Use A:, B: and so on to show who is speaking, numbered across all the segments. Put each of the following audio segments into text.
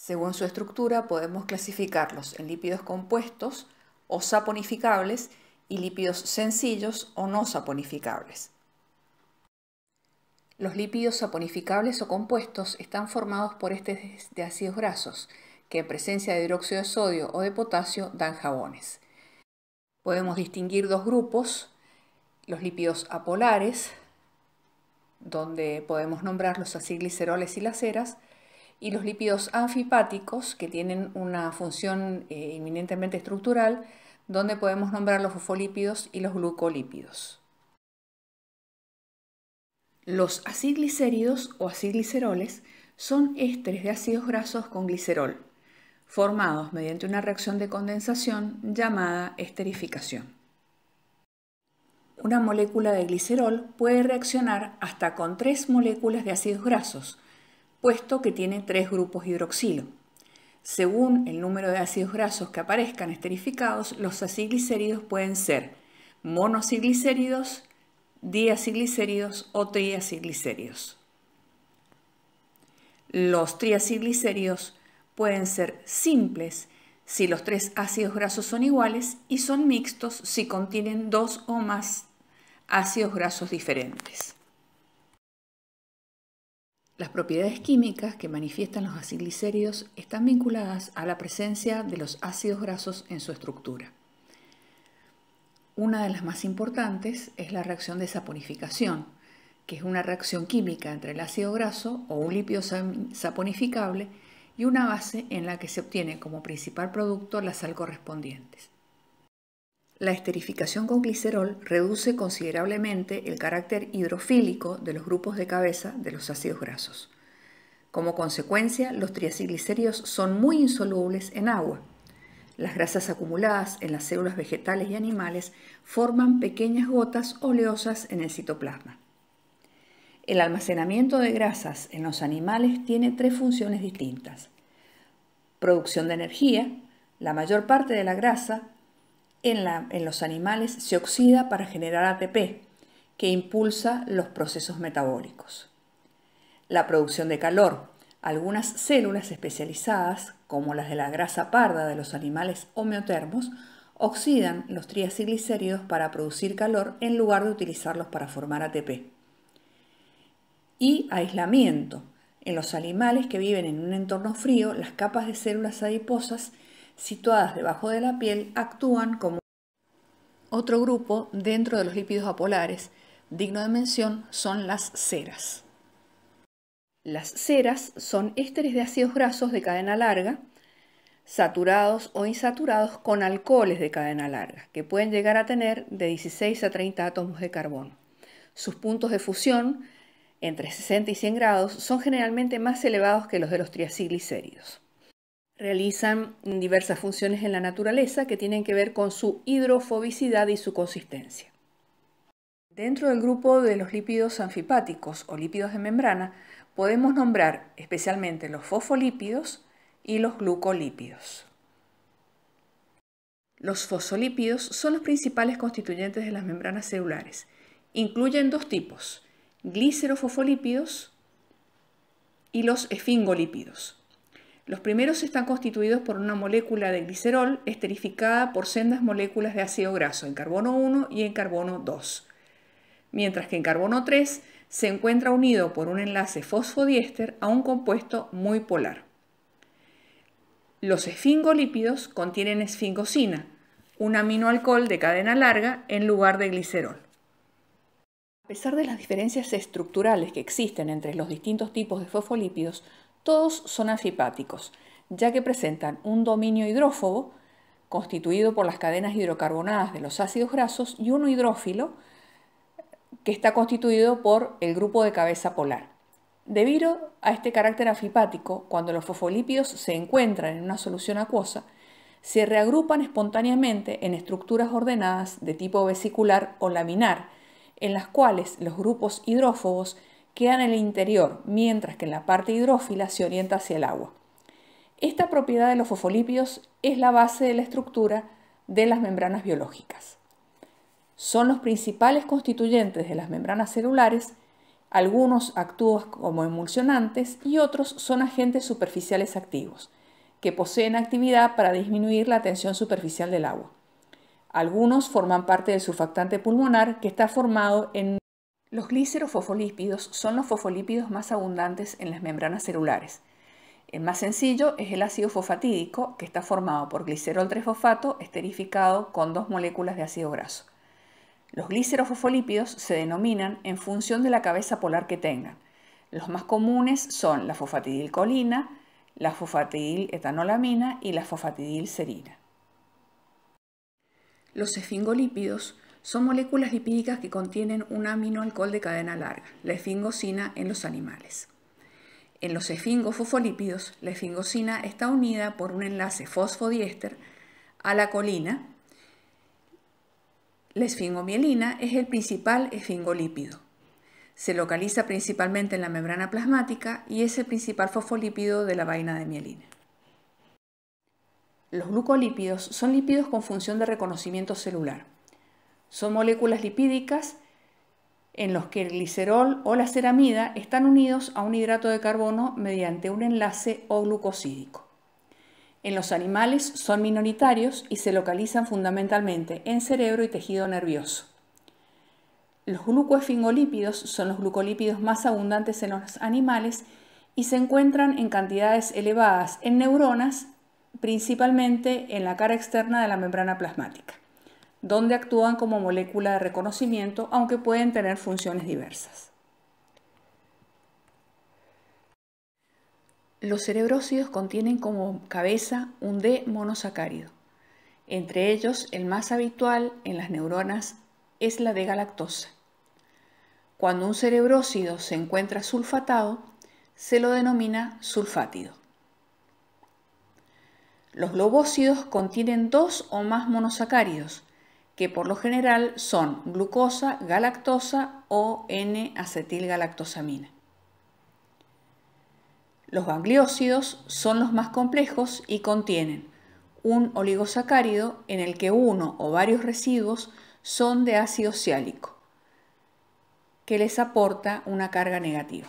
A: Según su estructura podemos clasificarlos en lípidos compuestos o saponificables y lípidos sencillos o no saponificables. Los lípidos saponificables o compuestos están formados por ésteres de ácidos grasos que en presencia de hidróxido de sodio o de potasio dan jabones. Podemos distinguir dos grupos, los lípidos apolares, donde podemos nombrar los acilgliceroles y las ceras, y los lípidos anfipáticos, que tienen una función eminentemente estructural, donde podemos nombrar los fosfolípidos y los glucolípidos. Los acilglicéridos o acilgliceroles son ésteres de ácidos grasos con glicerol, formados mediante una reacción de condensación llamada esterificación. Una molécula de glicerol puede reaccionar hasta con 3 moléculas de ácidos grasos, puesto que tiene 3 grupos hidroxilo. Según el número de ácidos grasos que aparezcan esterificados, los acilglicéridos pueden ser monoacilglicéridos, diacilglicéridos o triacilglicéridos. Los triacilglicéridos pueden ser simples si los 3 ácidos grasos son iguales y son mixtos si contienen 2 o más ácidos grasos diferentes. Las propiedades químicas que manifiestan los acilglicéridos están vinculadas a la presencia de los ácidos grasos en su estructura. Una de las más importantes es la reacción de saponificación, que es una reacción química entre el ácido graso o un lípido saponificable y una base en la que se obtiene como principal producto la sal correspondiente. La esterificación con glicerol reduce considerablemente el carácter hidrofílico de los grupos de cabeza de los ácidos grasos. Como consecuencia, los triacilglicéridos son muy insolubles en agua. Las grasas acumuladas en las células vegetales y animales forman pequeñas gotas oleosas en el citoplasma. El almacenamiento de grasas en los animales tiene 3 funciones distintas. Producción de energía. La mayor parte de la grasa en los animales se oxida para generar ATP, que impulsa los procesos metabólicos. La producción de calor. Algunas células especializadas, como las de la grasa parda de los animales homeotermos, oxidan los triacilglicéridos para producir calor en lugar de utilizarlos para formar ATP. Y aislamiento. En los animales que viven en un entorno frío, las capas de células adiposas situadas debajo de la piel actúan como otro grupo dentro de los lípidos apolares. Digno de mención son las ceras. Las ceras son ésteres de ácidos grasos de cadena larga, saturados o insaturados con alcoholes de cadena larga, que pueden llegar a tener de 16 a 30 átomos de carbono. Sus puntos de fusión, entre 60 y 100 grados, son generalmente más elevados que los de los triacilglicéridos. Realizan diversas funciones en la naturaleza que tienen que ver con su hidrofobicidad y su consistencia. Dentro del grupo de los lípidos anfipáticos o lípidos de membrana, podemos nombrar especialmente los fosfolípidos y los glucolípidos. Los fosfolípidos son los principales constituyentes de las membranas celulares. Incluyen 2 tipos, glicerofosfolípidos y los esfingolípidos. Los primeros están constituidos por una molécula de glicerol esterificada por sendas moléculas de ácido graso en carbono 1 y en carbono 2, mientras que en carbono 3 se encuentra unido por un enlace fosfodiéster a un compuesto muy polar. Los esfingolípidos contienen esfingosina, un aminoalcohol de cadena larga en lugar de glicerol. A pesar de las diferencias estructurales que existen entre los distintos tipos de fosfolípidos, todos son anfipáticos, ya que presentan un dominio hidrófobo constituido por las cadenas hidrocarbonadas de los ácidos grasos y uno hidrófilo que está constituido por el grupo de cabeza polar. Debido a este carácter anfipático, cuando los fosfolípidos se encuentran en una solución acuosa, se reagrupan espontáneamente en estructuras ordenadas de tipo vesicular o laminar, en las cuales los grupos hidrófobos quedan en el interior, mientras que en la parte hidrófila se orienta hacia el agua. Esta propiedad de los fosfolípidos es la base de la estructura de las membranas biológicas. Son los principales constituyentes de las membranas celulares Algunos actúan como emulsionantes y otros son agentes superficiales activos, que poseen actividad para disminuir la tensión superficial del agua. Algunos forman parte del surfactante pulmonar, que está formado en... Los glicerofosfolípidos son los fosfolípidos más abundantes en las membranas celulares. El más sencillo es el ácido fosfatídico, que está formado por glicerol 3-fosfato esterificado con 2 moléculas de ácido graso. Los glicerofosfolípidos se denominan en función de la cabeza polar que tengan. Los más comunes son la fosfatidilcolina, la fosfatidiletanolamina y la fosfatidilserina. Los esfingolípidos son moléculas lipídicas que contienen un aminoalcohol de cadena larga, la esfingosina, en los animales. En los esfingofosfolípidos, la esfingosina está unida por un enlace fosfodiéster a la colina. La esfingomielina es el principal esfingolípido. Se localiza principalmente en la membrana plasmática y es el principal fosfolípido de la vaina de mielina. Los glucolípidos son lípidos con función de reconocimiento celular. Son moléculas lipídicas en los que el glicerol o la ceramida están unidos a un hidrato de carbono mediante un enlace O-glucosídico. En los animales son minoritarios y se localizan fundamentalmente en cerebro y tejido nervioso. Los glucoesfingolípidos son los glucolípidos más abundantes en los animales y se encuentran en cantidades elevadas en neuronas, principalmente en la cara externa de la membrana plasmática, donde actúan como molécula de reconocimiento, aunque pueden tener funciones diversas. Los cerebrósidos contienen como cabeza un D monosacárido. Entre ellos, el más habitual en las neuronas es la D-galactosa. Cuando un cerebrósido se encuentra sulfatado, se lo denomina sulfátido. Los globósidos contienen 2 o más monosacáridos, que por lo general son glucosa, galactosa o N-acetilgalactosamina. Los gangliósidos son los más complejos y contienen un oligosacárido en el que uno o varios residuos son de ácido siálico, que les aporta una carga negativa.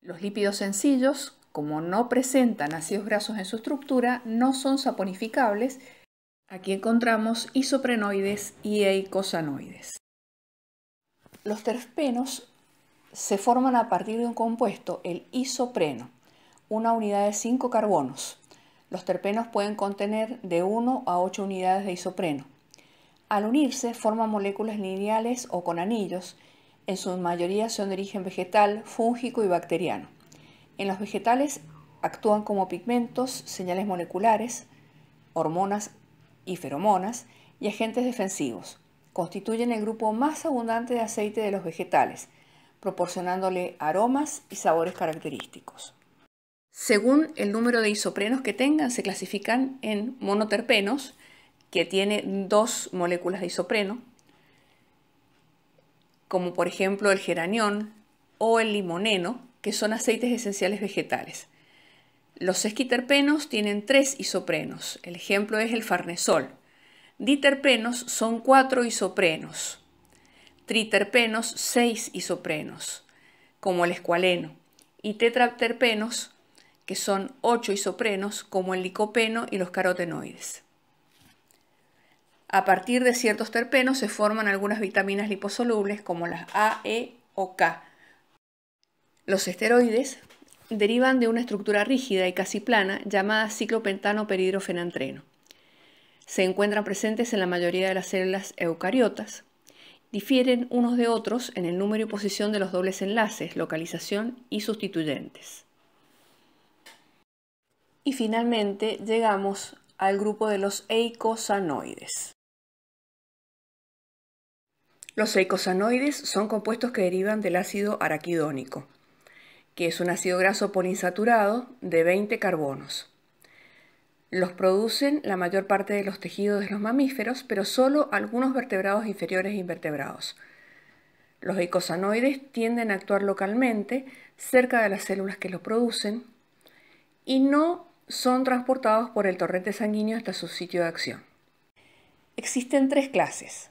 A: Los lípidos sencillos, como no presentan ácidos grasos en su estructura, no son saponificables. Aquí encontramos isoprenoides y eicosanoides. Los terpenos se forman a partir de un compuesto, el isopreno, una unidad de 5 carbonos. Los terpenos pueden contener de 1 a 8 unidades de isopreno. Al unirse forman moléculas lineales o con anillos. En su mayoría son de origen vegetal, fúngico y bacteriano. En los vegetales actúan como pigmentos, señales moleculares, hormonas y feromonas y agentes defensivos. Constituyen el grupo más abundante de aceite de los vegetales, proporcionándole aromas y sabores característicos. Según el número de isoprenos que tengan, se clasifican en monoterpenos, que tiene 2 moléculas de isopreno, como por ejemplo el geranión o el limoneno, que son aceites esenciales vegetales. Los sesquiterpenos tienen 3 isoprenos, el ejemplo es el farnesol. Diterpenos son 4 isoprenos. Triterpenos 6 isoprenos, como el escualeno. Y tetraterpenos, que son 8 isoprenos, como el licopeno y los carotenoides. A partir de ciertos terpenos se forman algunas vitaminas liposolubles como las A, E o K. Los esteroides derivan de una estructura rígida y casi plana llamada ciclopentano perhidrofenantreno. Se encuentran presentes en la mayoría de las células eucariotas. Difieren unos de otros en el número y posición de los dobles enlaces, localización y sustituyentes. Y finalmente llegamos al grupo de los eicosanoides. Los eicosanoides son compuestos que derivan del ácido araquidónico, que es un ácido graso poliinsaturado de 20 carbonos. Los producen la mayor parte de los tejidos de los mamíferos, pero solo algunos vertebrados inferiores e invertebrados. Los eicosanoides tienden a actuar localmente cerca de las células que los producen y no son transportados por el torrente sanguíneo hasta su sitio de acción. Existen 3 clases.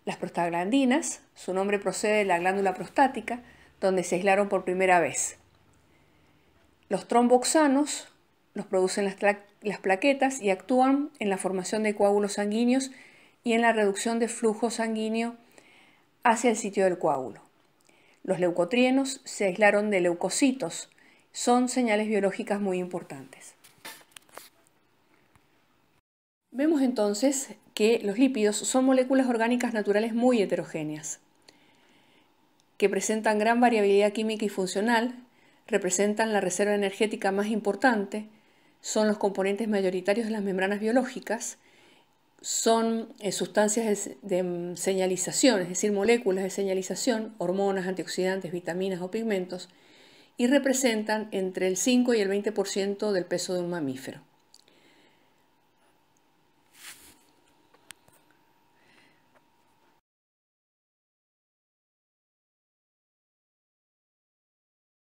A: Las prostaglandinas, su nombre procede de la glándula prostática, donde se aislaron por primera vez. Los tromboxanos los producen las plaquetas y actúan en la formación de coágulos sanguíneos y en la reducción de flujo sanguíneo hacia el sitio del coágulo. Los leucotrienos se aislaron de leucocitos. Son señales biológicas muy importantes. Vemos entonces que los lípidos son moléculas orgánicas naturales muy heterogéneas, que presentan gran variabilidad química y funcional, representan la reserva energética más importante, son los componentes mayoritarios de las membranas biológicas, son sustancias de señalización, es decir, moléculas de señalización, hormonas, antioxidantes, vitaminas o pigmentos, y representan entre el 5 y el 20% del peso de un mamífero.